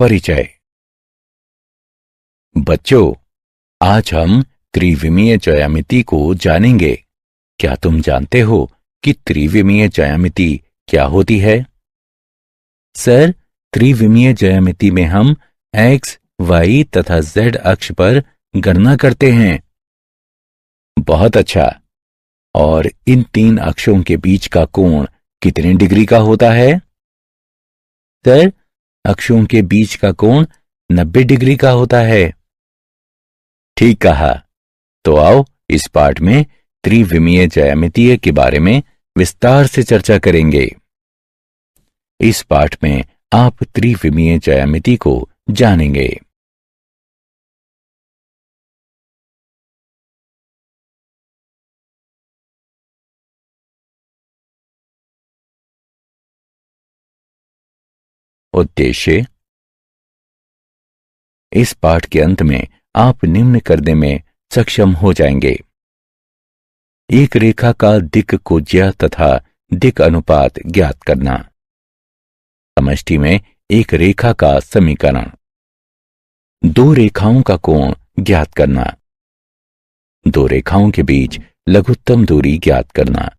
परिचय। बच्चों, आज हम त्रिविमीय ज्यामिति को जानेंगे। क्या तुम जानते हो कि त्रिविमीय ज्यामिति क्या होती है? सर, त्रिविमीय ज्यामिति में हम x, y तथा z अक्ष पर गणना करते हैं। बहुत अच्छा। और इन तीन अक्षों के बीच का कोण कितने डिग्री का होता है? सर, अक्षों के बीच का कोण 90 डिग्री का होता है। ठीक कहा। तो आओ इस पाठ में त्रिविमीय ज्यामिति के बारे में विस्तार से चर्चा करेंगे। इस पाठ में आप त्रिविमीय ज्यामिति को जानेंगे। उद्देश्य। इस पाठ के अंत में आप निम्न करने में सक्षम हो जाएंगे। एक रेखा का दिक् कोज्या तथा दिक् अनुपात ज्ञात करना। समष्टि में एक रेखा का समीकरण। दो रेखाओं का कोण ज्ञात करना। दो रेखाओं के बीच लघुत्तम दूरी ज्ञात करना।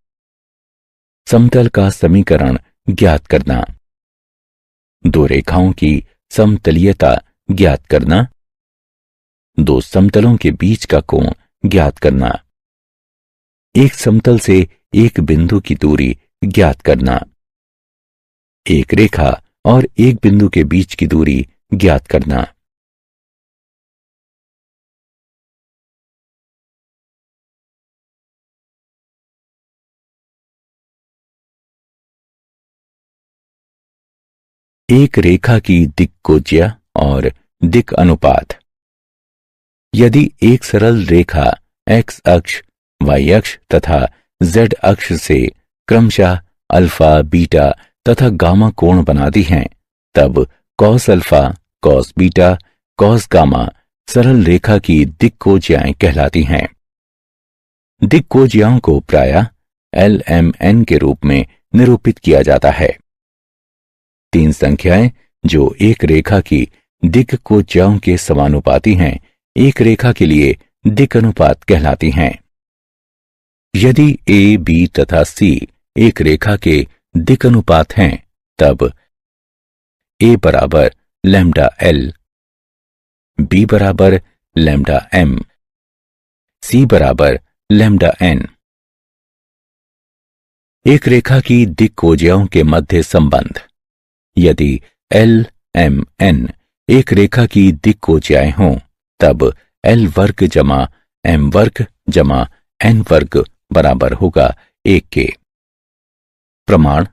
समतल का समीकरण ज्ञात करना। दो रेखाओं की समतलीयता ज्ञात करना। दो समतलों के बीच का कोण ज्ञात करना। एक समतल से एक बिंदु की दूरी ज्ञात करना। एक रेखा और एक बिंदु के बीच की दूरी ज्ञात करना। एक रेखा की दिक् कोज्या और दिक् अनुपात। यदि एक सरल रेखा x अक्ष, y अक्ष तथा z अक्ष से क्रमशः अल्फा, बीटा तथा गामा कोण बनाती हैं, तब cos alpha, cos beta, cos gamma सरल रेखा की दिक् कोज्याएं कहलाती हैं। दिक् कोज्याओं को प्रायः LMN के रूप में निरूपित किया जाता है। तीन संख्याएं जो एक रेखा की दिक् कोज्याओं के समानुपाती हैं, एक रेखा के लिए दिक् अनुपात कहलाती हैं। यदि A, B तथा C एक रेखा के दिक् अनुपात हैं, तब A बराबर लैम्डा L, B बराबर लैम्डा M, C बराबर लैम्डा N। एक रेखा की दिक् कोज्याओं के मध्य संबंध। यदि LMN एक रेखा की दिक् कोज्याएं हों, तब L वर्ग जमा M वर्ग जमा N वर्ग बराबर होगा 1 के। प्रमाण।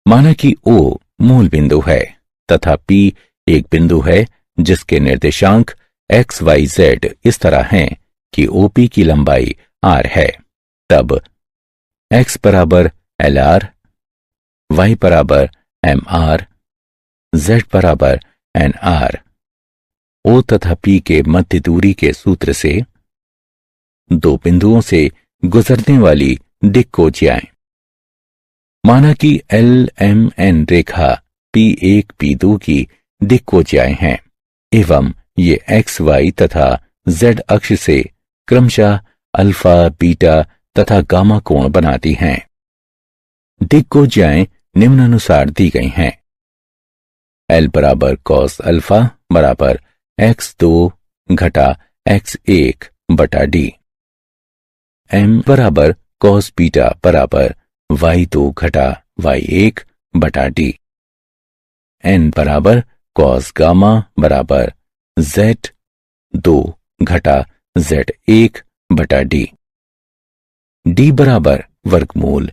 माना कि O मूल बिंदु है तथा P एक बिंदु है जिसके निर्देशांक x, y, z इस तरह हैं कि OP की लंबाई r है। तब x बराबर LR, y बराबर MR, z बराबर NR। O तथा P के मध्य दूरी के सूत्र से दो बिंदुओं से गुजरने वाली दिक् कोज्याएं। माना कि LMN रेखा P1, P2 की दिक् कोज्याएं हैं एवं ये x, y तथा z अक्ष से क्रमशः अल्फा, बीटा तथा गामा कोण बनाती हैं। दिक् कोज्याएं निम्नानुसार दी गई हैं। L बराबर कॉस अल्फा बराबर x2 घटा x1 बटा d। M बराबर कॉस बीटा बराबर y2 घटा y1 बटा d। N बराबर कॉस गामा बराबर z2 घटा z1 बटा d। d बराबर वर्गमूल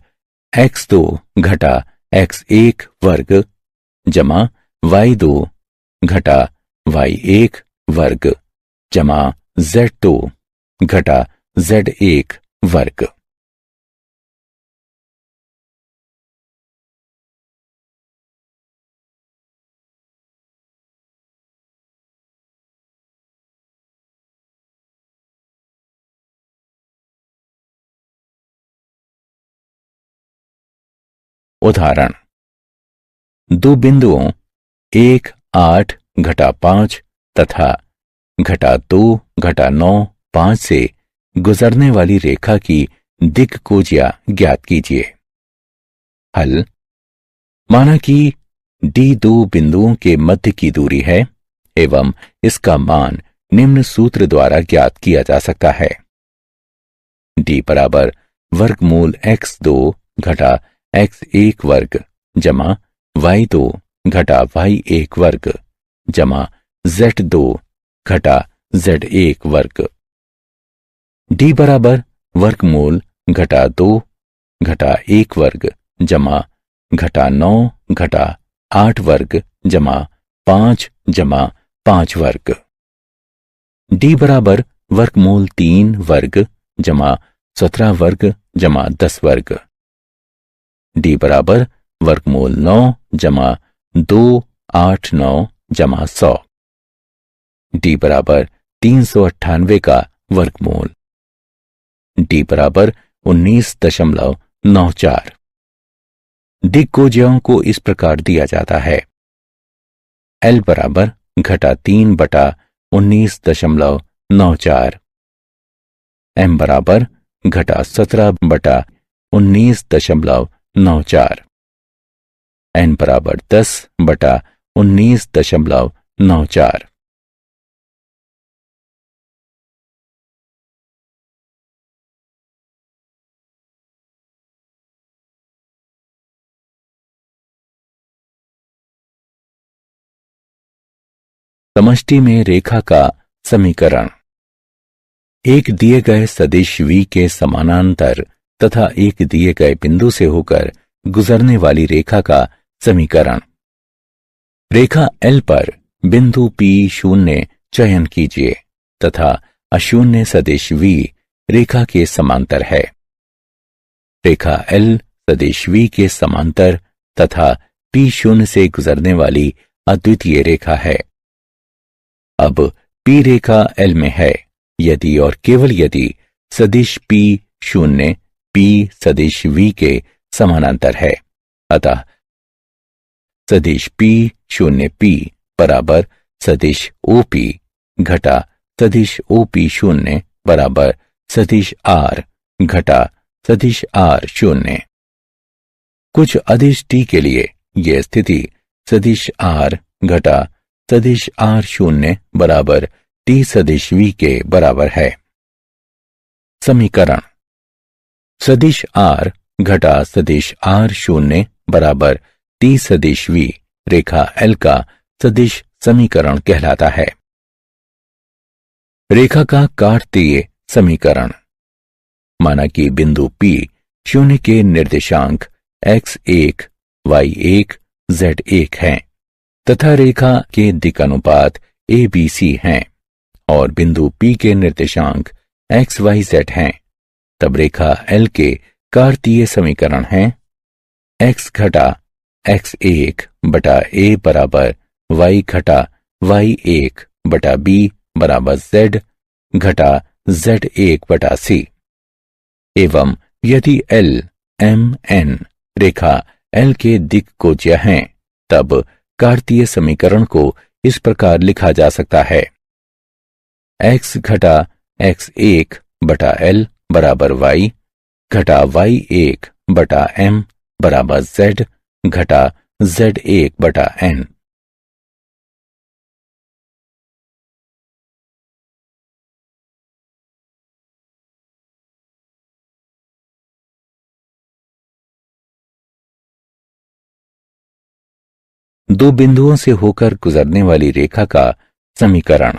x2 घटा x1 वर्ग जमा y2 घटा y1 वर्ग जमा z2 घटा z1 वर्ग। उदाहरण। दो बिंदुओं 1 8 घटा 5 तथा घटा 2 घटा 9 5 से गुजरने वाली रेखा की दिक्कोजिया ज्ञात कीजिए। हल। माना कि डी दो बिंदुओं के मध्य की दूरी है एवं इसका मान निम्न सूत्र द्वारा ज्ञात किया जा सकता है। डी बराबर वर्गमूल x2 घटा x1 वर्ग जमा y2 घटा y1 वर्ग जमा z2 घटा z1 वर्ग। डी बराबर वर्गमूल घटा 2 घटा 1 वर्ग जमा घटा 9 घटा 8 वर्ग जमा 5 वर्ग। डी बराबर वर्गमूल 3 वर्ग जमा 17 वर्ग जमा 10 वर्ग। डी बराबर वर्गमूल 9 जमा 2 8 9 जमा 100। डी बराबर 398 का वर्गमूल। डी बराबर 19.94। दिक्कोजियाओं को इस प्रकार दिया जाता है। एल बराबर घटा 3 बटा 19.94, एम बराबर घटा 17 बटा 19.94, एन बराबर 10 बटा 19.94। समष्टि में रेखा का समीकरण। एक दिए गए सदिश v के समानांतर तथा एक दिए गए बिंदु से होकर गुजरने वाली रेखा का समीकरण। रेखा L पर बिंदु P0 चयन कीजिए तथा अशून्य सदिश v रेखा के समांतर है। रेखा L सदिश v के समांतर तथा P0 से गुजरने वाली अद्वितीय रेखा है। अब P रेखा L में है यदि और केवल यदि सदिश P0 P सदिश v के समानांतर है। अतः सदिश P0P बराबर सदिश OP घटा सदिश OP0 बराबर सदिश R घटा सदिश R0। कुछ अदिश t के लिए यह स्थिति सदिश R घटा सदिश R0 बराबर t सदिश v के बराबर है। समीकरण। सदिश R घटा सदिश R0 बराबर t सदिश v रेखा L का सदिश समीकरण कहलाता है। रेखा का काटतीय समीकरण। माना कि बिंदु P 0 के निर्देशांक x1 y1 z1 हैं तथा रेखा के दिक्अनुपात ABC हैं और बिंदु P के निर्देशांक XYZ हैं, तब रेखा L के कार्तीय समीकरण हैं x घटा x1 बटा a बराबर y घटा y1 बटा b बराबर z घटा z1 बटा c। एवं यदि L M N रेखा L के दिक्कोज्य हैं तब कार्तीय समीकरण को इस प्रकार लिखा जा सकता है। x घटा x1 बटा L बराबर y घटा y1 बटा m बराबर z घटा z1 बटा n। दो बिंदुओं से होकर गुजरने वाली रेखा का समीकरण।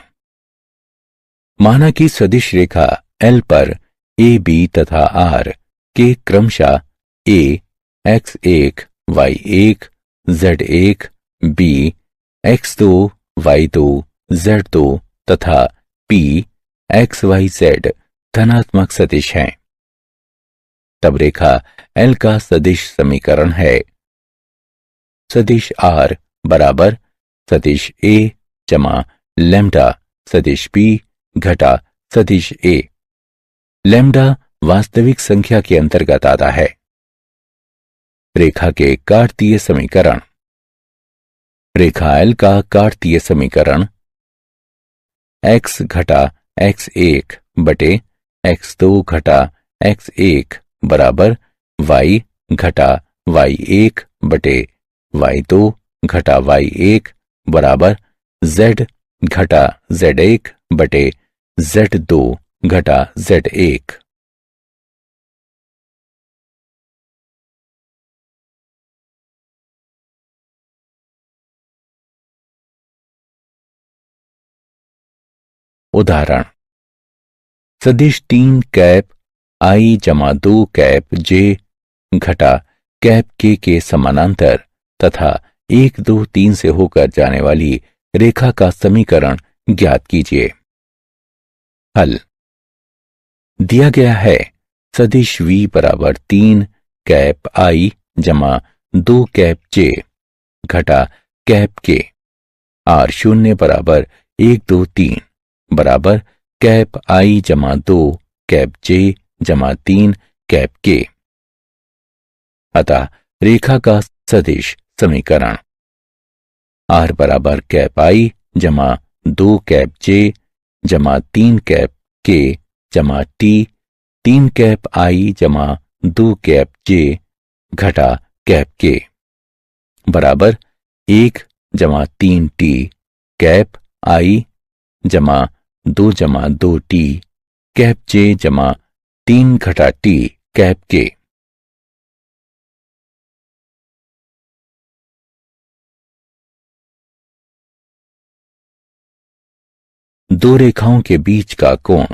माना कि सदिश रेखा L पर a b तथा r के क्रमशः a x1 y1 z1 b x2 y2 z2 तथा p xyz धनात्मक सदिश हैं, तब रेखा L का सदिश समीकरण है सदिश R बराबर सदिश a जमा लैम्डा सदिश p घटा सदिश a। लैम्डा वास्तविक संख्या के अंतर्गत आता है। रेखा के कार्तीय समीकरण। रेखा एल का कार्तीय समीकरण x घटा x1 बटे x2 घटा x1 बराबर y घटा y1 बटे y2 घटा y1 बराबर z घटा z1 बटे z2 घटा z1। उदाहरण, सदिश 3 कैप आई जमा 2 कैप जे घटा कैप के समानांतर तथा 1 2 3 से होकर जाने वाली रेखा का समीकरण ज्ञात कीजिए। हल दिया गया है सदिश v बराबर 3 कैप आई जमा 2 कैप जे घटा कैप के आर शून्य बराबर 1 2 3 बराबर कैप आई जमा 2 कैप जे जमा 3 कैप के। अतः रेखा का सदिश समीकरण आर बराबर कैप आई जमा 2 कैप जे जमा 3 कैप के जमा टी 3 कैप आई जमा 2 कैप जे घटा कैप के बराबर 1 जमा 3 टी कैप आई जमा 2 टी कैप जे जमा 3 घटा टी कैप के। दो रेखाओं के बीच का कोण।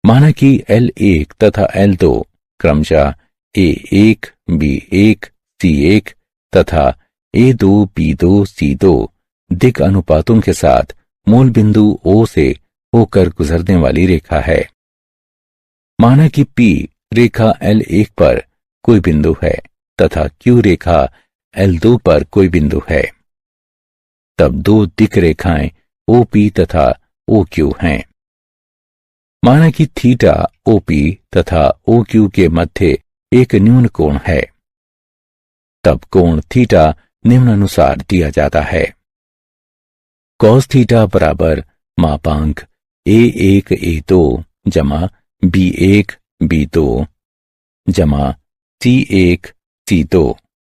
माना कि L1 तथा L2 क्रमशः A1, B1, C1 तथा A2, B2, C2 दिक् अनुपातों के साथ मूल बिंदु O से होकर गुजरने वाली रेखा है। माना कि P रेखा L1 पर कोई बिंदु है तथा Q रेखा L2 पर कोई बिंदु है, तब दो दिक् रेखाएं OP तथा OQ हैं। माना कि थीटा OP तथा OQ के मध्य एक न्यून कोण है, तब कोण थीटा निम्नानुसार दिया जाता है। कॉस थीटा बराबर मापांक A1 A2 जमा B1 B2 जमा C1 C2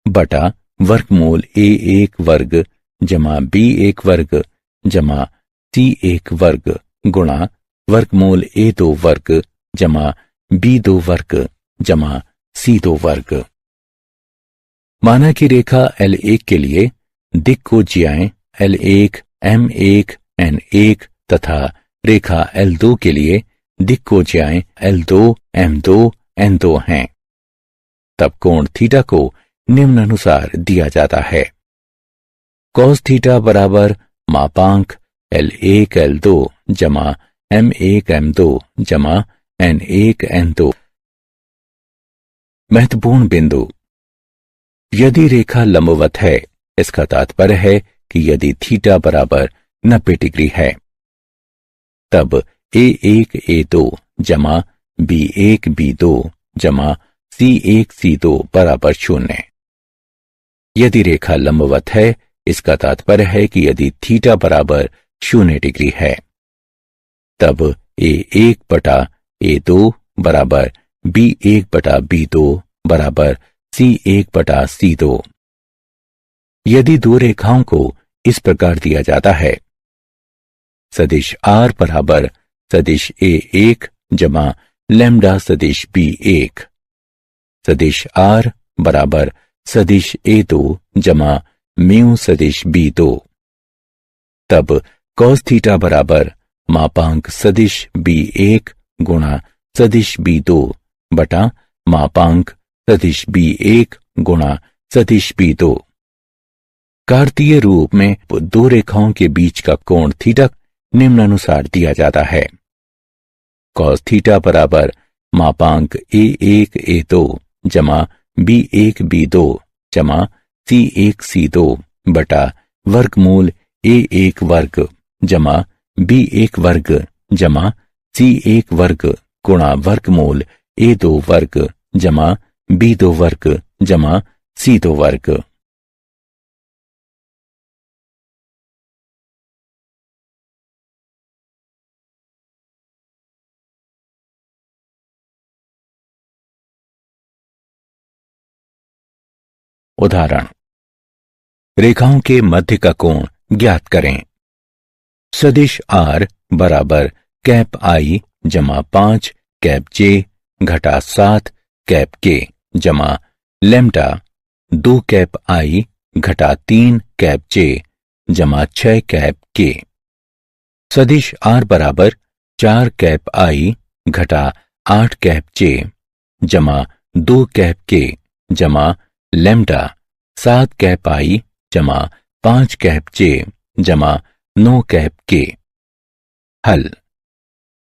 बटा वर्गमूल A1 वर्ग जमा B1 वर्ग जमा C1 वर्ग गुणा वर्गमूल A2 वर्ग जमा B2 वर्ग जमा C2 वर्ग। माना कि रेखा L1 के लिए दिक् को ज्याएं L1 M1 N1 तथा रेखा L2 के लिए दिक् को ज्याएं L2 M2 N2 हैं, तब कोण थीटा को निम्नानुसार दिया जाता है। कॉस थीटा बराबर मापांक L1 L2 जमा M1 M2 जमा N1 N2। महत्वपूर्ण बिंदु, यदि रेखा लंबवत है इसका तात्पर्य है कि यदि थीटा बराबर 90 डिग्री है तब A1 A2 जमा B1 B2 जमा C1 C2 बराबर 0। यदि रेखा लंबवत है इसका तात्पर्य है कि यदि थीटा बराबर 0 डिग्री है तब A1 बटा A2 बराबर B1 बटा B2 बराबर C1 बटा C2। यदि दो रेखाओं को इस प्रकार दिया जाता है, सदिश R बराबर सदिश A1 जमा लैम्डा सदिश B1, सदिश R बराबर सदिश A2 जमा म्यू सदिश B2, तब कॉस थीटा बराबर मापांक सदिश B1 गुणा सदिश B2 बटा मापांक सदिश B1 गुणा सदिश B2। कार्तीय रूप में दो रेखाओं के बीच का कोण थीटा निम्नानुसार दिया जाता है। कॉस थीटा बराबर मापांक A1 A2 जमा B1 B2 जमा C1 C2 बटा वर्गमूल A1 वर्ग जमा B1 वर्ग जमा C1 वर्ग गुणा वर्गमूल A2 वर्ग जमा B2 वर्ग जमा C2 वर्ग। उदाहरण, रेखाओं के मध्य का कोण ज्ञात करें। सदिश R बराबर कैप I जमा 5 कैप J घटा 7 कैप K जमा लैम्डा 2 कैप I घटा 3 कैप J जमा 6 कैप K। सदिश R बराबर 4 कैप I घटा 8 कैप J जमा 2 कैप K जमा लैम्डा 7 कैप I जमा 5 कैप J जमा 9 कैप K। हल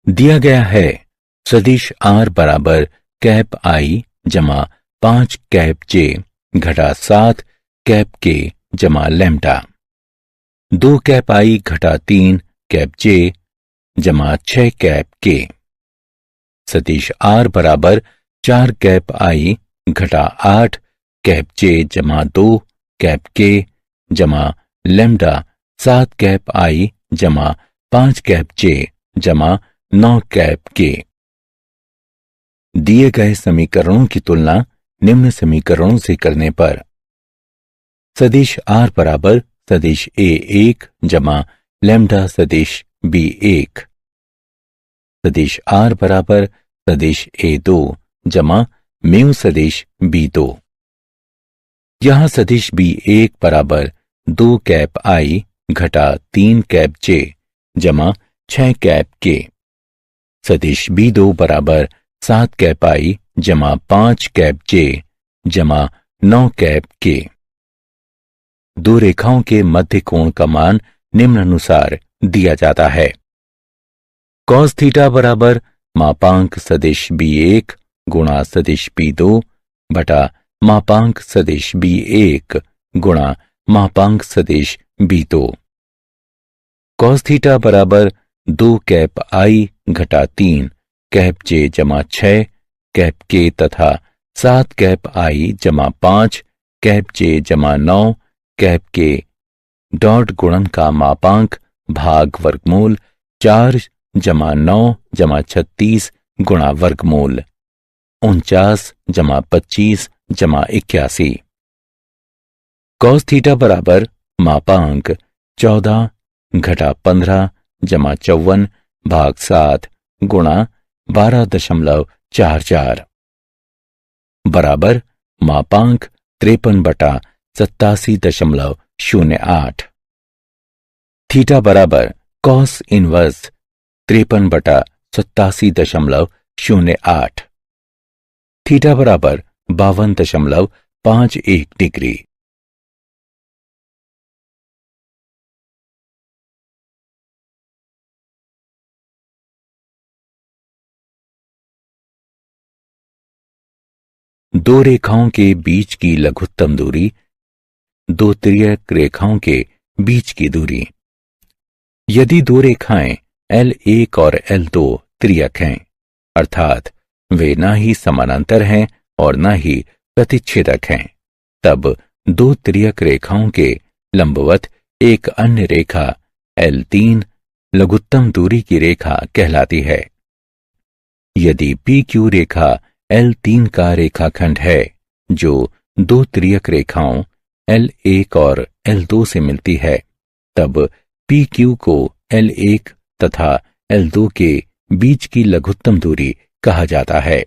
दिया गया है सदिश R बराबर कैप I जमा 5 कैप J घटा 7 कैप K जमा लैम्डा 2 कैप I घटा 3 कैप J जमा 6 कैप K। सदिश R बराबर 4 कैप I घटा 8 कैप J जमा 2 कैप K जमा लैम्डा 7 कैप I जमा 5 कैप J जमा 9 कैप K। दिए गए समीकरणों की तुलना निम्न समीकरणों से करने पर सदिश R बराबर सदिश A1 जमा लैम्डा सदिश B1, सदिश R बराबर सदिश A2 जमा म्यू सदिश B2। यहां सदिश B1 बराबर 2 कैप I घटा 3 कैप J जमा 6 कैप K। सदिश B2 बराबर 7 कैप I जमा 5 कैप J जमा 9 कैप K। दो रेखाओं के मध्य कोण का मान निम्नानुसार दिया जाता है। कॉस थीटा बराबर मापांक सदिश B1 गुणा सदिश B2 बटा मापांक सदिश B1 गुणा मापांक सदिश B2। कॉस थीटा बराबर 2 कैप I घटा 3 कैप J जमा 6 कैप K तथा 7 कैप I जमा 5 कैप J जमा 9 कैप K डॉट गुणन का मापांक भाग वर्गमूल 4 जमा 9 जमा 36 गुणा वर्गमूल 49 जमा 25 जमा 81। कॉस थीटा बराबर मापांक 14 घटा 15 जमा 54 भाग 7 गुणा 12.44 बराबर मापांक 53 बटा 87.08। थीटा बराबर कॉस इनवर्स 53 बटा 87.08। थीटा बराबर 52.51 डिग्री। दो रेखाओं के बीच की लघुत्तम दूरी दो तिर्यक रेखाओं के बीच की दूरी। यदि दो रेखाएं L1 और L2 तिर्यक हैं, अर्थात वे ना ही समानांतर हैं और ना ही प्रतिच्छेदक हैं, तब दो तिर्यक रेखाओं के लंबवत एक अन्य रेखा L3 लघुत्तम दूरी की रेखा कहलाती है। यदि PQ रेखा L3 का रेखाखंड है जो दो तिर्यक रेखाओं L1 और L2 से मिलती है, तब PQ को L1 तथा L2 के बीच की लघुत्तम दूरी कहा जाता है।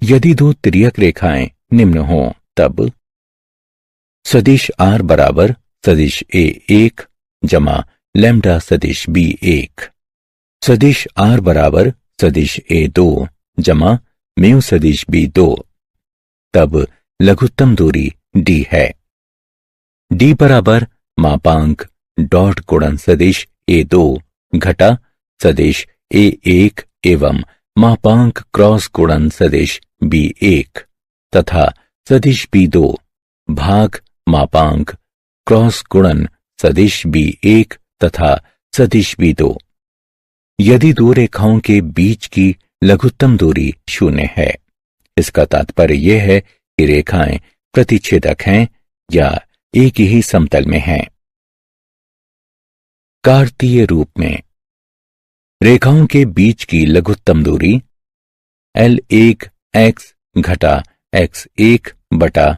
यदि दो तिर्यक रेखाएं निम्न हों, तब सदिश R बराबर सदिश A1 जमा लैम्डा सदिश B1, सदिश R बराबर सदिश A2 जमा म्यू सदिश B2, तब लघुत्तम दूरी D है। D बराबर मापांक डॉट गुणन सदिश A2 घटा सदिश A1 एवं मापांक क्रॉस गुणन सदिश B1 तथा सदिश B2 भाग मापांक क्रॉस गुणन सदिश B1 तथा सदिश B2। यदि दो रेखाओं के बीच की लघुत्तम दूरी 0 है, इसका तात्पर्य यह है कि रेखाएं प्रतिच्छेदक हैं या एक ही समतल में हैं। कार्तीय रूप में रेखाओं के बीच की लघुत्तम दूरी L1 x घटा x1 बटा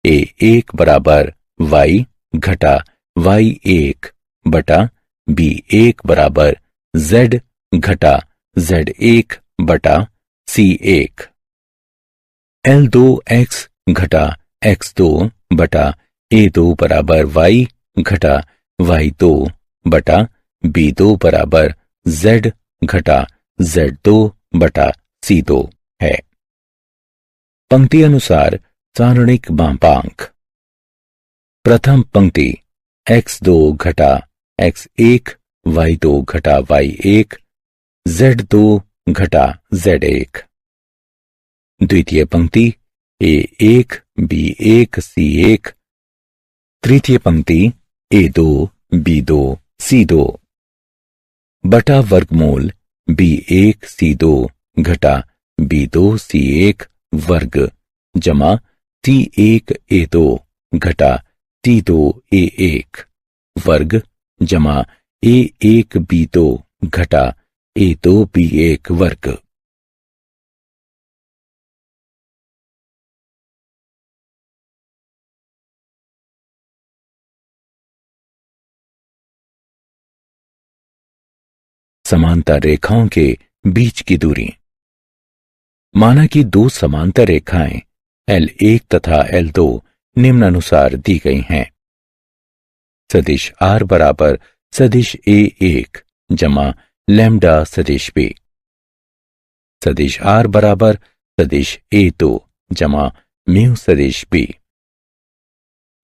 A1 बराबर Y घटा Y1 बटा B1 बराबर Z घटा Z1 बटा C1। L2X घटा X2 बटा A2 बराबर Y घटा Y2 बटा B2 बराबर Z घटा Z2 बटा C2 है। पंक्ति अनुसार सारणिक मापांक। प्रथम पंक्ति x2 घटा x1 y2 घटा y1 z2 घटा z1। द्वितीय पंक्ति a1 b1 c1। तृतीय पंक्ति a2 b2 c2 बटा वर्गमूल b1 c2 घटा b2 c1 वर्ग जमा c1 a2 घटा c2 a1 वर्ग जमा a1 b2 घटा a2 b1 वर्ग। समांतर रेखाओं के बीच की दूरी। माना कि दो समांतर रेखाएं L1 तथा L2 निम्नानुसार दी गई हैं। सदिश R बराबर सदिश A1 जमा लैम्डा सदिश B। सदिश R बराबर सदिश A2 जमा म्यू सदिश B।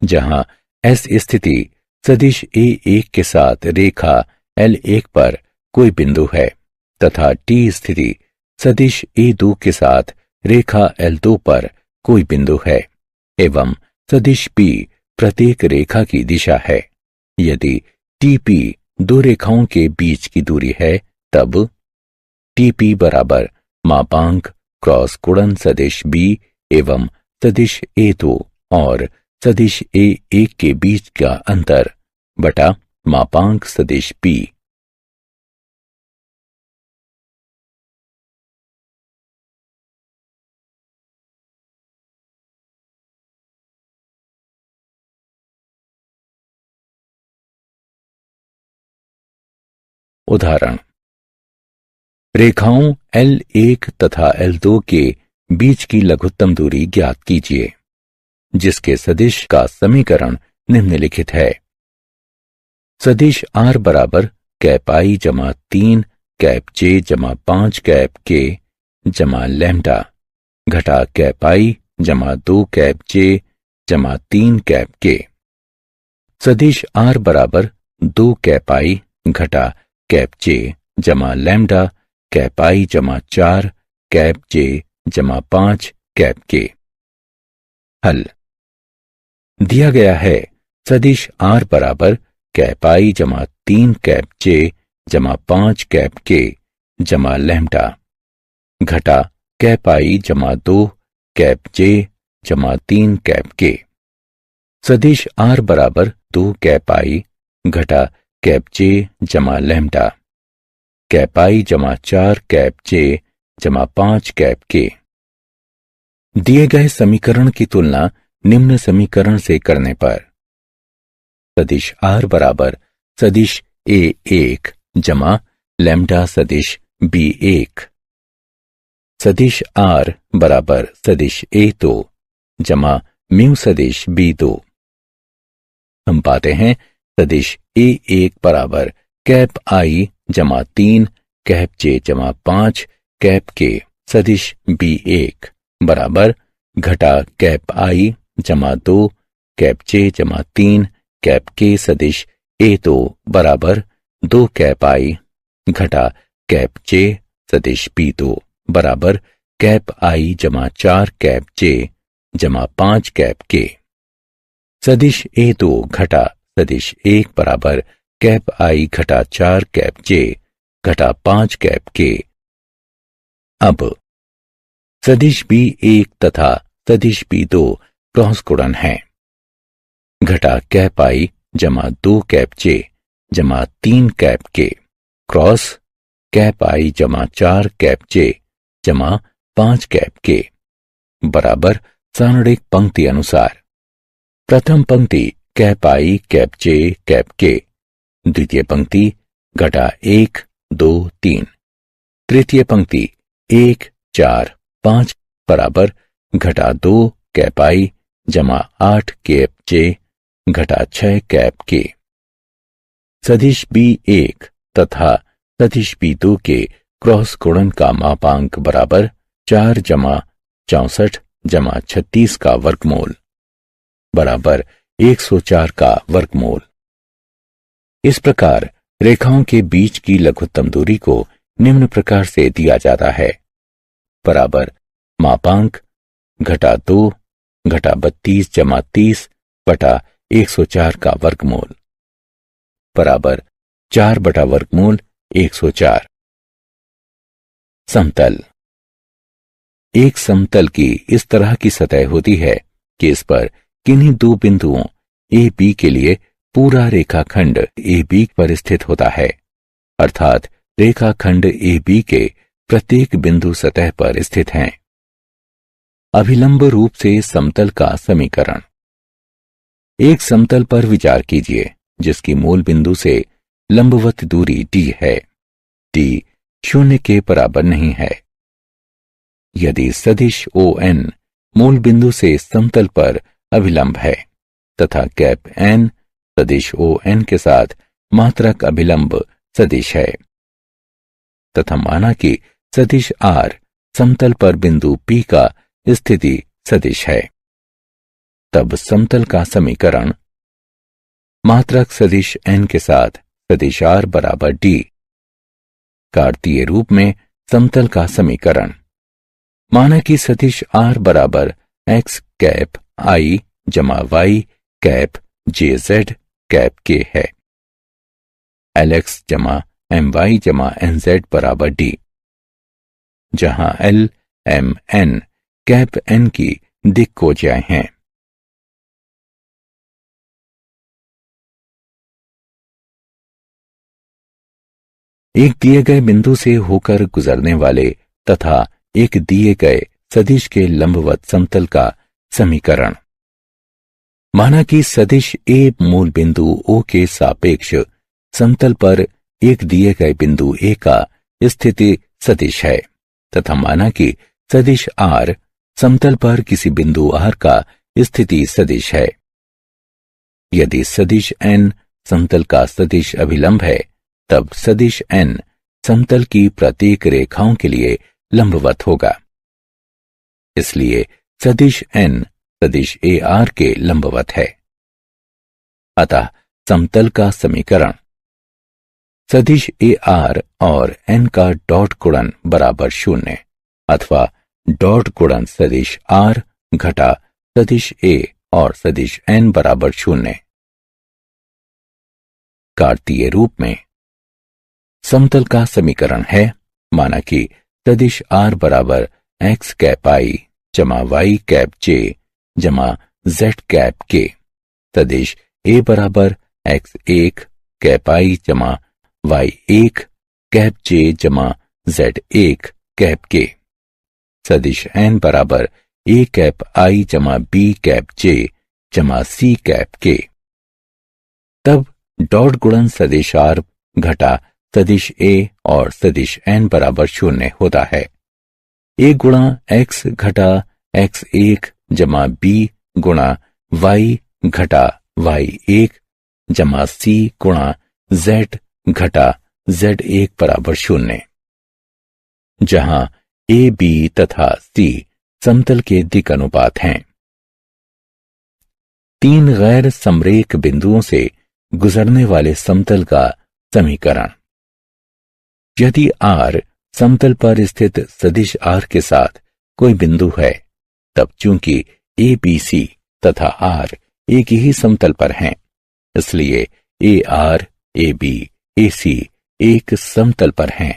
जहां S स्थिति सदिश A1 के साथ रेखा L1 पर कोई बिंदु है तथा T स्थिति सदिश A2 के साथ रेखा L2 पर कोई बिंदु है एवं सदिश P प्रत्येक रेखा की दिशा है। यदि TP दो रेखाओं के बीच की दूरी है तब TP बराबर मापांक क्रॉस गुणन सदिश B एवं सदिश A2 और सदिश A1 के बीच का अंतर बटा मापांक सदिश P। उदाहरण। रेखाओं L1 तथा L2 के बीच की लघुत्तम दूरी ज्ञात कीजिए, जिसके सदिश का समीकरण निम्नलिखित है। सदिश R बराबर कैप I जमा 3 कैप J जमा 5 कैप K जमा लैम्डा घटा कैप I जमा 2 कैप J जमा 3 कैप K। सदिश R बराबर 2 कैप I घटा कैप J जमा लैम्डा कैप I जमा 4 कैप J जमा 5 कैप K। हल। दिया गया है सदिश R बराबर कैप I जमा 3 कैप J जमा 5 कैप K जमा लैम्डा घटा कैप I जमा 2 कैप J जमा 3 कैप K। सदिश R बराबर 2 कैप I घटा कैप J जमा लैम्डा कैप I जमा 4 कैप J जमा 5 कैप K। दिए गए समीकरण की तुलना निम्न समीकरण से करने पर सदिश R बराबर सदिश A1 जमा लैम्डा सदिश B1 सदिश R बराबर सदिश A2 जमा म्यू सदिश B2। हम पाते हैं सदिश A1 बराबर कैप I जमा 3 कैप J जमा 5 कैप K सदिश B1 बराबर घटा कैप I जमा 2 कैप J जमा 3 कैप K सदिश A2 बराबर 2 कैप I घटा कैप J सदिश B2 बराबर कैप I जमा 4 कैप J जमा 5 कैप K। सदिश A2 घटा सदिश 1 बराबर कैप I घटा 4 कैप J घटा 5 कैप K। अब सदिश B1 तथा सदिश B2 क्रॉस गुणन है। घटा कैप I जमा 2 कैप J जमा 3 cap K cross cap I जमा 4 कैप J जमा 5 कैप K बराबर सारणिक पंक्ति अनुसार। प्रथम पंक्ति कैप आई कैप जे कैप के, द्वितीय पंक्ति घटा 1 2 3, तृतीय पंक्ति 1 4 5 बराबर घटा 2 कैप आई जमा 8 कैप जे घटा 6 कैप के। सदिश B1 तथा सदिश B2 के क्रॉस गुणन का मापांक बराबर 4 जमा 64 जमा 36 का वर्गमूल बराबर 104 का वर्गमूल। इस प्रकार रेखाओं के बीच की लघुत्तम दूरी को निम्न प्रकार से दिया जाता है बराबर मापांक घटा 2 घटा 32 जमा 30 बटा 104 का वर्गमूल बराबर 4 बटा वर्गमूल 104। समतल। एक समतल की इस तरह की सतह होती है कि इस पर किन्हीं दो बिंदुओं ए बी के लिए पूरा रेखाखंड ए बी पर स्थित होता है, अर्थात रेखाखंड ए बी के प्रत्येक बिंदु सतह पर स्थित हैं। अभिलंब रूप से समतल का समीकरण। एक समतल पर विचार कीजिए जिसकी मूल बिंदु से लंबवत दूरी d है। d 0 के बराबर नहीं है। यदि सदिश ON मूल बिंदु से समतल पर अभिलंब है तथा कैप n सदिश ON के साथ मात्रक अभिलंब सदिश है तथा माना कि सदिश R समतल पर बिंदु P का स्थिति सदिश है, तब समतल का समीकरण मात्रक सदिश n के साथ सदिश R बराबर d। कार्तीय रूप में समतल का समीकरण। माना कि सदिश R बराबर x कैप I जमा y cap JZ cap k है। LX जमा MY जमा NZ बराबर d, जहां L M N cap n की दिक्कोजाएं हैं। एक दिए गए बिंदु से होकर गुजरने वाले तथा एक दिए गए सदिश के लंबवत समतल का समीकरण। माना कि सदिश A मूल बिंदु O के सापेक्ष समतल पर एक दिए गए बिंदु A का स्थिति सदिश है तथा माना कि सदिश R समतल पर किसी बिंदु R का स्थिति सदिश है। यदि सदिश N समतल का सदिश अभिलंब है तब सदिश N समतल की प्रत्येक रेखाओं के लिए लंबवत होगा। इसलिए सदिश N सदिश AR के लंबवत है। अतः समतल का समीकरण सदिश AR और N का डॉट गुणन बराबर 0 अथवा डॉट गुणन सदिश R घटा सदिश A और सदिश N बराबर 0। कार्तीय रूप में समतल का समीकरण है। माना कि सदिश R बराबर x कैप I जमा y कैप j जमा z कैप k, सदिश A बराबर x1 कैप I जमा y1 कैप j जमा z1 कैप k, सदिश N बराबर a कैप I जमा b कैप j जमा c कैप k। तब डॉट गुणन सदिश R घटा सदिश A और सदिश N बराबर 0 होता है। A गुणा x घटा x1 जमा b गुणा y घटा y1 जमा c गुणा z घटा z1 बराबर 0, जहां a b तथा c समतल के दिक् अनुपात हैं। तीन गैर समरेख बिंदुओं से गुजरने वाले समतल का समीकरण। यदि R समतल पर स्थित सदिश R के साथ कोई बिंदु है तब चूंकि A B C तथा R एक ही समतल पर हैं, इसलिए AR AB AC एक समतल पर हैं।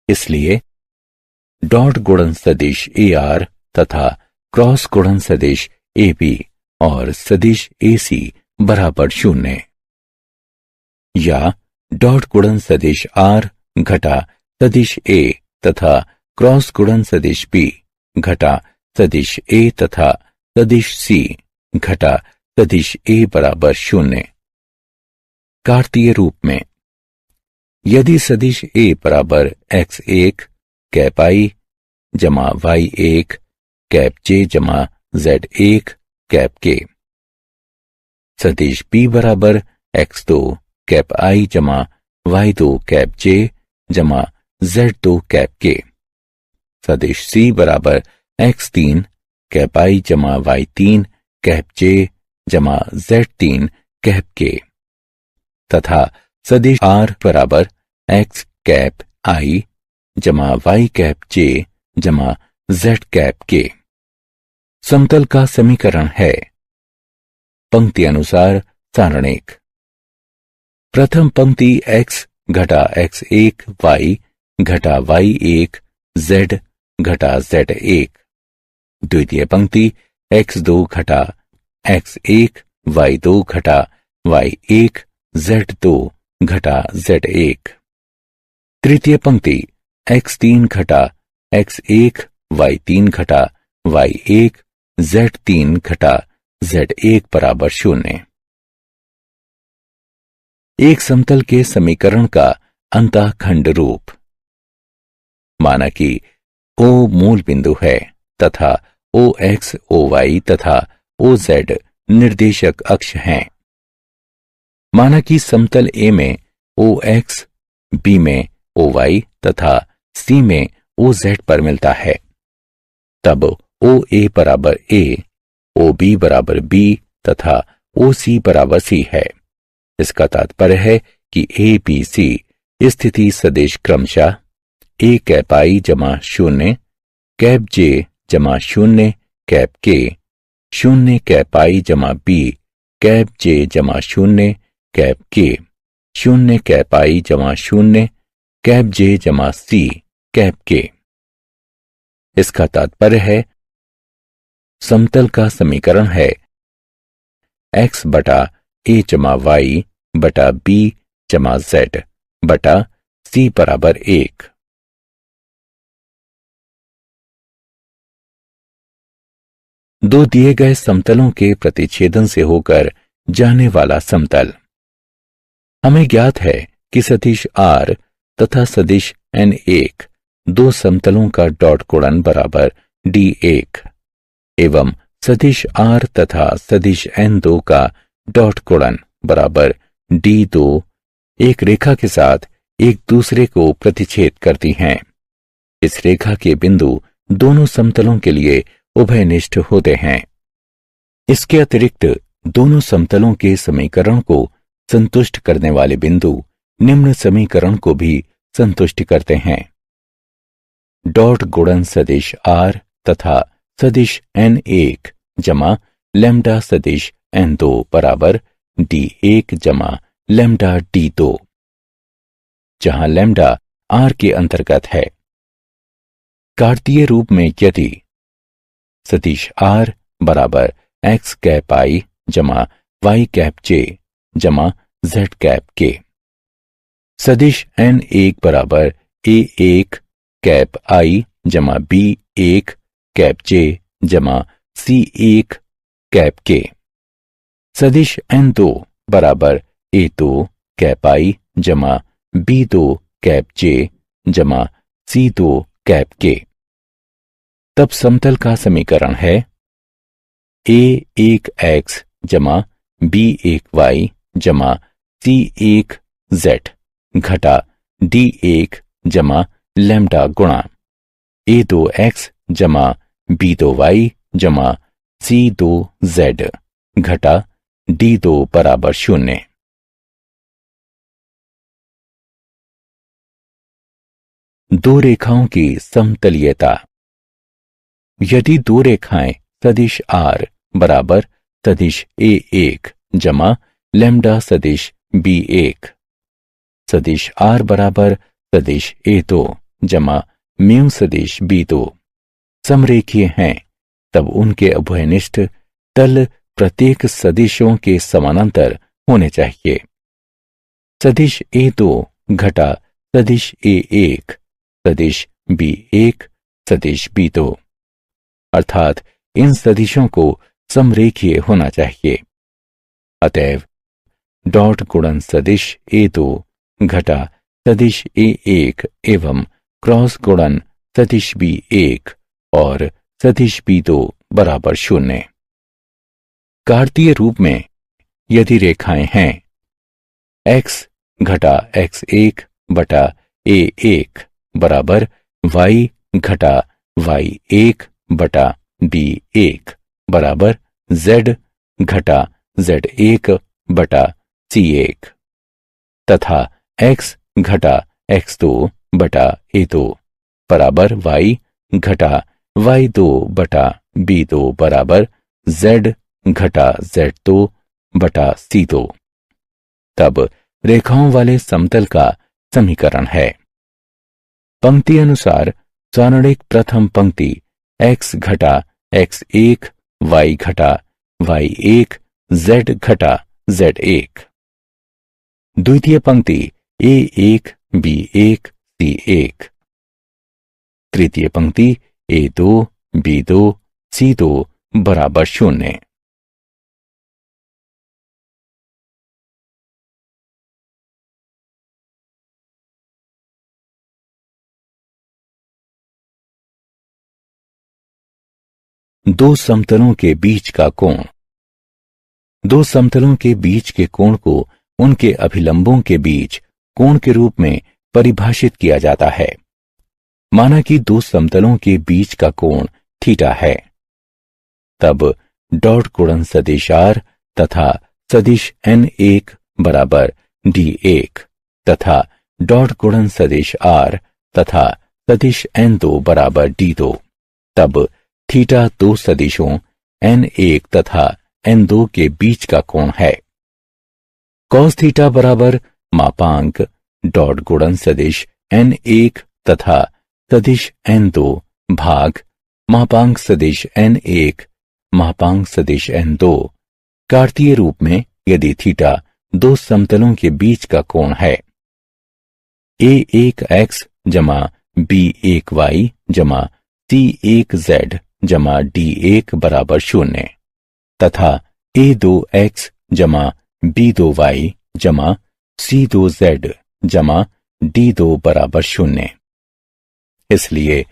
इसलिए डॉट गुणन सदिश AR तथा क्रॉस गुणन सदिश AB और सदिश AC बराबर 0, या डॉट गुणन सदिश R घटा सदिश A तथा क्रॉस गुणन सदिश B घटा सदिश A तथा सदिश C घटा सदिश ए बराबर 0। कार्तीय रूप में यदि सदिश ए बराबर x1 कैप आई जमा y1 कैप j जमा z1 कैप k, सदिश b बराबर x2 कैप आई जमा y2 कैप j जमा z2 कैप k, सदिश c बराबर x3 कैप आई जमा y3 कैप j जमा z3 कैप k, तथा सदिश r बराबर x कैप आई जमा y कैप j जमा z कैप k। समतल का समीकरण है पंक्ति अनुसार सारणिक। प्रथम पंक्ति x घटा x1 y घटा y1 z घटा z1, द्वितीय पंक्ति x2 घटा x1 y2 घटा y1 z2 घटा z1, तृतीय पंक्ति x3 घटा x1 y3 घटा y1 z3 घटा z1 बराबर 0। एक समतल के समीकरण का अंतःखंड रूप। माना कि O मूल बिंदु है तथा OX OY तथा OZ निर्देशक अक्ष हैं। माना कि समतल A में OX, B में OY तथा C में OZ पर मिलता है, तब OA बराबर A, OB बराबर B तथा OC बराबर C है। इसका तात्पर्य है कि ABC स्थिति सदिश क्रमशः A कैप I जमा 0 कैप J जमा 0 कैप K, 0 कैप I जमा B कैप J जमा 0 कैप K, 0 कैप I जमा 0 कैप J जमा C कैप K। इसका तात्पर्य है समतल का समीकरण है x बटा a जमा y बटा b जमा z बटा c बराबर 1। दो दिए गए समतलों के प्रतिच्छेदन से होकर जाने वाला समतल। हमें ज्ञात है कि सदिश r तथा सदिश n1 दो समतलों का डॉट गुणन बराबर d1 एवं सदिश r तथा सदिश n2 का डॉट गुणन बराबर d2 एक रेखा के साथ एक दूसरे को प्रतिच्छेद करती हैं। इस रेखा के बिंदु दोनों समतलों के लिए उभयनिष्ठ होते हैं। इसके अतिरिक्त दोनों समतलों के समीकरण को संतुष्ट करने वाले बिंदु निम्न समीकरण को भी संतुष्ट करते हैं। डॉट गुणन सदिश r तथा सदिश n1 जमा लैम्डा सदिश n2 बराबर d1 जमा लैम्डा d2, जहां लैम्डा r के अंतर्गत है। कार्तीय रूप में यदि सदिश r बराबर x कैप I जमा y कैप j जमा z कैप k, सदिश n1 बराबर a1 कैप I जमा b1 कैप j जमा c1 कैप k, सदिश n2 बराबर a2 कैप I जमा b2 कैप j जमा c2 कैप k। तब समतल का समीकरण है a1x जमा b1y जमा c1z घटा d1 जमा लैम्डा गुणा a2x जमा b2y जमा c2z घटा d2 बराबर 0। दो रेखाओं की समतलीयता। यदि दो रेखाएं सदिश r बराबर सदिश a1 जमा लैम्डा सदिश b1, सदिश r बराबर सदिश a2 जमा म्यू सदिश b2 समरेखीय हैं, तब उनके उभयनिष्ठ तल प्रत्येक सदिशों के समानांतर होने चाहिए। सदिश a2 घटा सदिश a1 सदिश b1 सदिश b2, अर्थात इन सदिशों को समरेखीय होना चाहिए। अतएव डॉट गुणन सदिश A2 घटा सदिश A1 एवं क्रॉस गुणन सदिश B1 और सदिश B2 बराबर 0। कार्तीय रूप में यदि रेखाएं हैं x घटा x1 बटा A1 बराबर y घटा y1 बटा B1 बराबर z घटा z1 बटा C1 तथा x घटा x2 बटा A2 बराबर y घटा y2 बटा B2 बराबर z घटा z2 बटा C2 तब रेखाओं वाले समतल का समीकरण है। पंक्ति अनुसार सारणिक प्रथम पंक्ति x घटा x1 y घटा y1 z घटा z1, द्वितीय पंक्ति A1 B1 C1, तृतीय पंक्ति A2 B2 C2 बराबर 0। दो समतलों के बीच का कोण। दो समतलों के बीच के कोण को उनके अभिलंबों के बीच कोण के रूप में परिभाषित किया जाता है। माना कि दो समतलों के बीच का कोण थीटा है, तब डॉट गुणन सदिश R तथा सदिश N1 बराबर D1 तथा डॉट गुणन सदिश R तथा सदिश N2 बराबर D2, तब थीटा दो सदिशों N1 तथा N2 के बीच का कोण है। कॉस थीटा बराबर मापांक डॉट गुणन सदिश N1 तथा सदिश N2 भाग मापांक सदिश N1 मापांक सदिश N2। कार्तीय रूप में यदि थीटा दो समतलों के बीच का कोण है A1x जमा B1y जमा C1z जमा D1 बराबर 0 तथा A2x जमा B2y जमा C2z जमा D2 बराबर 0। इसलिए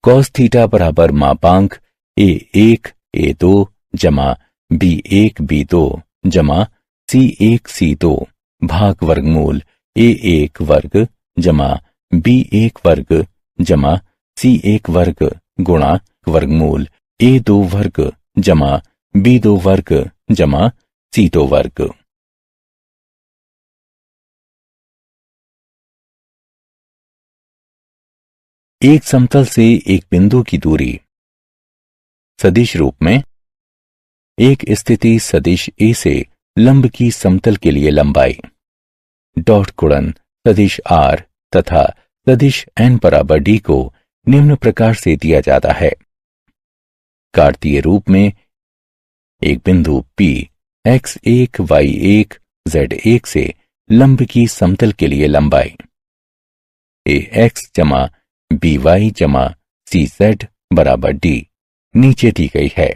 cos थीटा बराबर मापांक A1 A2 जमा B1 B2 जमा C1 C2 भाग वर्गमूल A1 वर्ग जमा B1 वर्ग जमा C1 वर्ग गुणा वर्गमूल A2 वर्ग जमा B2 वर्ग जमा C2 वर्ग। एक समतल से एक बिंदु की दूरी। सदिश रूप में एक स्थिति सदिश A से लंब की समतल के लिए लंबाई डॉट गुणन सदिश R तथा सदिश N बराबर D को निम्न प्रकार से दिया जाता है। कार्तीय रूप में एक बिंदु P x1 y1 z1 से लंब की समतल के लिए लंबाई ax जमा by जमा cz बराबर D नीचे दी गई है।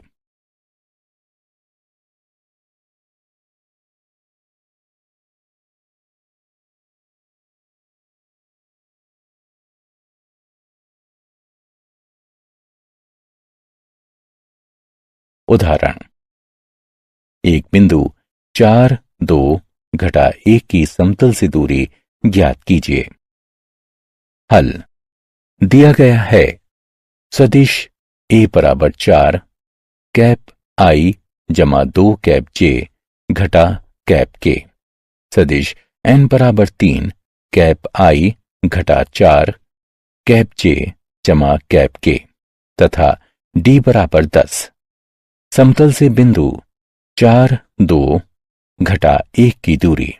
उदाहरण, एक बिंदु 4 2 घटा 1 की समतल से दूरी ज्ञात कीजिए। हल दिया गया है सदिश A बराबर 4 कैप I जमा 2 कैप J घटा कैप K, सदिश N बराबर 3 कैप I घटा 4 कैप J जमा कैप K तथा D बराबर 10। समतल से बिंदु 4 2 घटा 1 की दूरी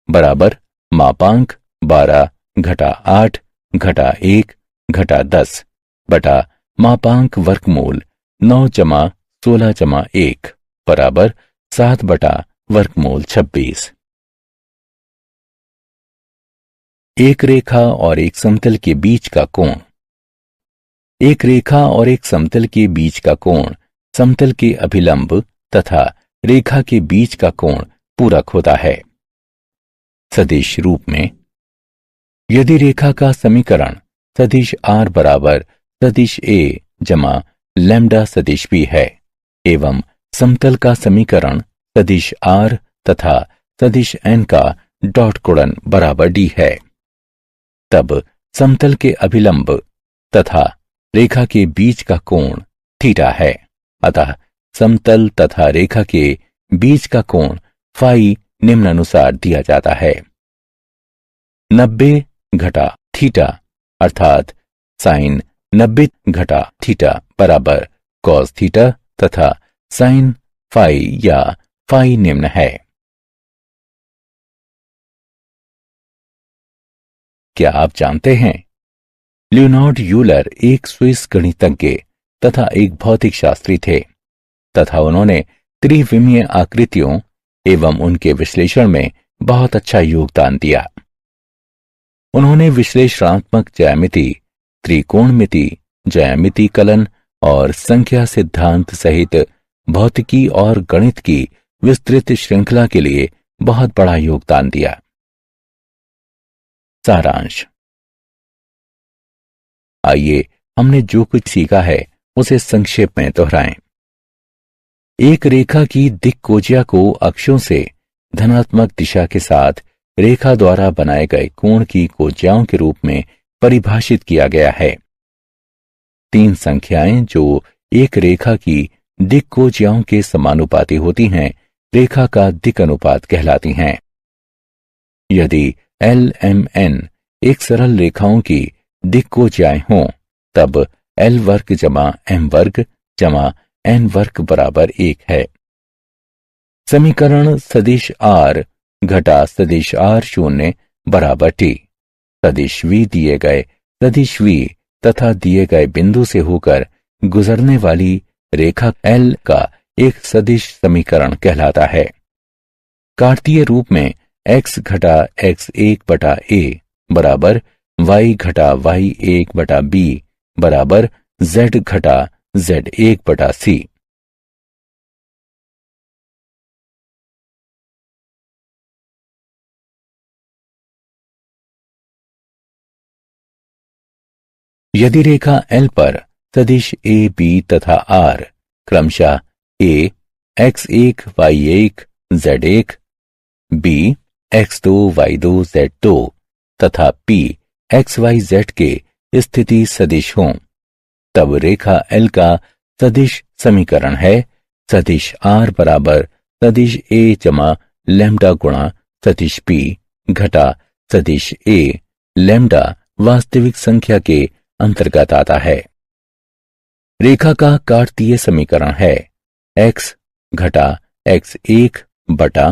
बराबर मापांक 12 घटा 8 घटा 1 घटा 10 बटा मापांक वर्गमूल 9 जमा 16 जमा 1 बराबर 7 बटा वर्गमूल 26। एक रेखा और एक समतल के बीच का कोण। एक रेखा और एक समतल के बीच का कोण समतल के अभिलंब तथा रेखा के बीच का कोण पूरक होता है। सदिश रूप में यदि रेखा का समीकरण सदिश r बराबर सदिश a जमा लैम्डा सदिश b है एवं समतल का समीकरण सदिश r तथा सदिश n का डॉट गुणन बराबर d है, तब समतल के अभिलंब तथा रेखा के बीच का कोण थीटा है। अतः समतल तथा रेखा के बीच का कोण फाई निम्नानुसार दिया जाता है। 90 घटा थीटा अर्थात साइन 90 घटा थीटा बराबर कॉस थीटा तथा साइन फाई या फाई निम्न है। क्या आप जानते हैं लियोनार्ड यूलर एक स्विस गणितज्ञ तथा एक भौतिक शास्त्री थे तथा उन्होंने त्रिविमीय आकृतियों एवं उनके विश्लेषण में बहुत अच्छा योगदान दिया। उन्होंने विश्लेषणात्मक ज्यामिति, त्रिकोणमिति, ज्यामिति कलन और संख्या सिद्धांत सहित भौतिकी और गणित की विस्तृत श्रृंखला के लिए बहुत बड़ा योगदान दिया। सारांश। आइए हमने जो कुछ सीखा है उसे संक्षेप में दोहराएं। एक रेखा की दिक्कोजिया को अक्षों से धनात्मक दिशा के साथ रेखा द्वारा बनाए गए कोण की कोजियाओं के रूप में परिभाषित किया गया है। 3 संख्याएं जो एक रेखा की दिक्कोजियाओं के समानुपाती होती हैं रेखा का दिक् अनुपात कहलाती हैं। यदि LMN एक सरल रेखाओं की दिक्कोजियाएं हों तब L वर्ग जमा M वर्ग जमा N वर्ग बराबर 1 है। समीकरण सदिश R घटा सदिश R0 बराबर T सदिश V दिए गए सदिश V तथा दिए गए बिंदु से होकर गुजरने वाली रेखा L का एक सदिश समीकरण कहलाता है। कार्तीय रूप में x घटा x1 बटा a बराबर y घटा y1 बटा b बराबर z घटा z1 बटा c। यदि रेखा L पर सदिश a b तथा r क्रमशः a x1 y1 z1 b x2 y2 z2 तथा p xyz के स्थिति सदिश हों तब रेखा L का सदिश समीकरण है सदिश r बराबर सदिश a जमा लैम्डा गुणा सदिश p घटा सदिश a लैम्डा वास्तविक संख्या के अंतर्गत आता है। रेखा का कार्तीय समीकरण है x घटा x1 बटा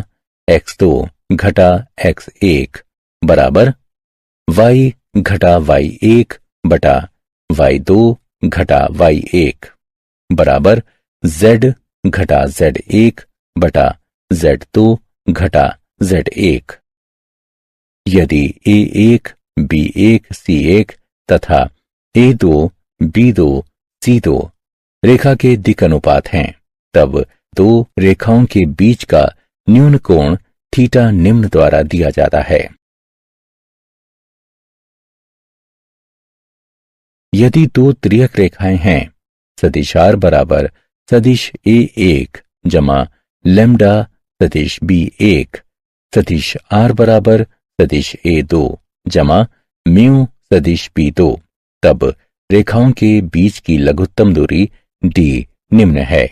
x2 घटा x1 बराबर y घटा y1 बटा y2 घटा y1 बराबर z घटा z1 बटा z2 घटा z1। यदि a1 b1 c1 तथा a2 b2 c2 रेखा के दिक् अनुपात हैं तब दो रेखाओं के बीच का न्यून कोण थीटा निम्न द्वारा दिया जाता है। यदि दो त्रियक रेखाएं हैं सदिश r बराबर सदिश a1 जमा लैम्डा सदिश b1 सदिश r बराबर सदिश a2 जमा म्यू सदिश b2 तब रेखाओं के बीच की लघुत्तम दूरी d निम्न है।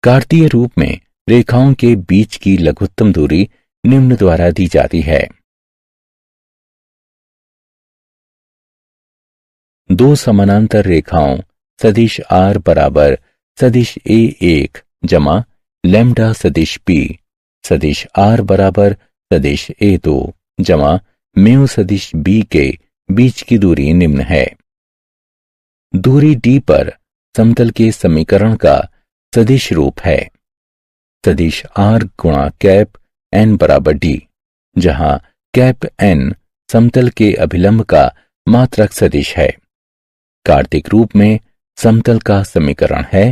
कार्तीय रूप में रेखाओं के बीच की लघुत्तम दूरी निम्न द्वारा दी जाती है। दो समानांतर रेखाओं सदिश r बराबर सदिश a1 जमा लैम्डा सदिश p सदिश r बराबर सदिश a2 जमा म्यू सदिश b के बीच की दूरी निम्न है। दूरी d पर समतल के समीकरण का सदिश रूप है सदिश r गुणा कैप n बराबर d जहां कैप n समतल के अभिलंब का मात्रक सदिश है। कार्तिक रूप में समतल का समीकरण है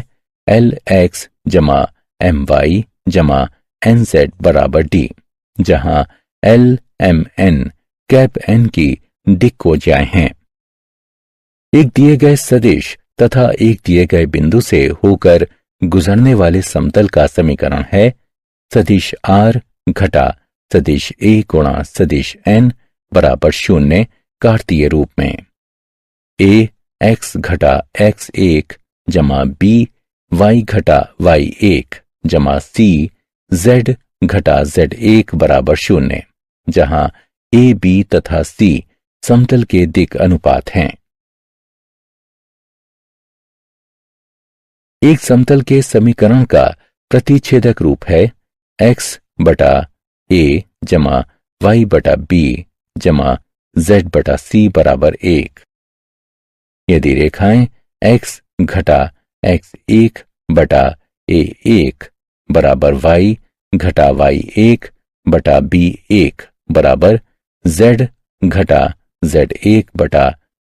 एल एक्स जमा एम वाई जमा एन जेड बराबर डी, जहां l m n cap n की दिक्कोजियाएं हैं। एक दिए गए सदिश तथा एक दिए गए बिंदु से होकर गुजरने वाले समतल का समीकरण है सदिश आर घटा सदिश ए गुणा सदिश एन बराबर 0 कार्तीय रूप में। ए एक्स घटा एक्स एक जमा बी वाई घटा वाई एक जमा सी जेड घटा जेड एक बराबर 0, जहां ए बी तथा सी समतल के दिक् अनुपात हैं। एक समतल के समीकरण का प्रतिच्छेदक रूप है x बटा a जमा y बटा b जमा z बटा c बराबर 1। यदि रेखाएं x घटा x1 बटा a1 बराबर y घटा y1 बटा b1 बराबर z घटा z1 बटा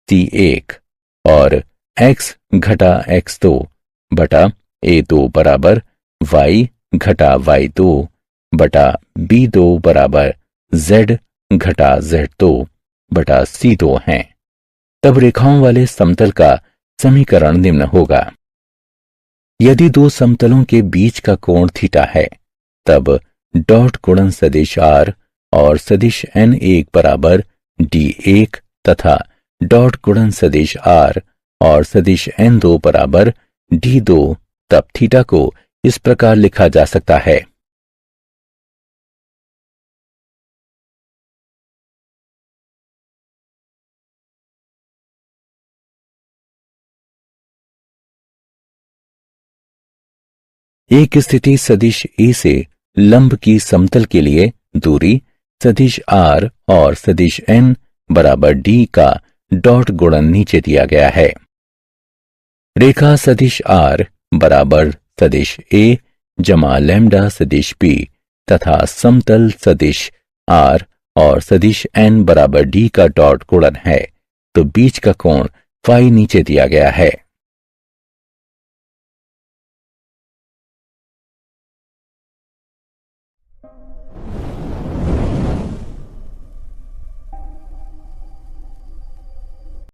c1 और x घटा x2 बटा a2 बराबर y घटा y2 बटा b2 बराबर z घटा z2 बटा c2 हैं, तब रेखाओं वाले समतल का समीकरण निम्न होगा। यदि दो समतलों के बीच का कोण थीटा है, तब डॉट गुणन सदिश r और सदिश n1 बराबर d1 तथा डॉट गुणन सदिश r और सदिश n2 बराबर d2, तब थीटा को इस प्रकार लिखा जा सकता है। एक स्थिति सदिश ए से लंब की समतल के लिए दूरी सदिश r और सदिश n बराबर d का डॉट गुणन नीचे दिया गया है। रेखा सदिश r बराबर सदिश a जमा लैम्डा सदिश b तथा समतल सदिश r और सदिश n बराबर d का डॉट गुणन है, तो बीच का कोण फाई नीचे दिया गया है।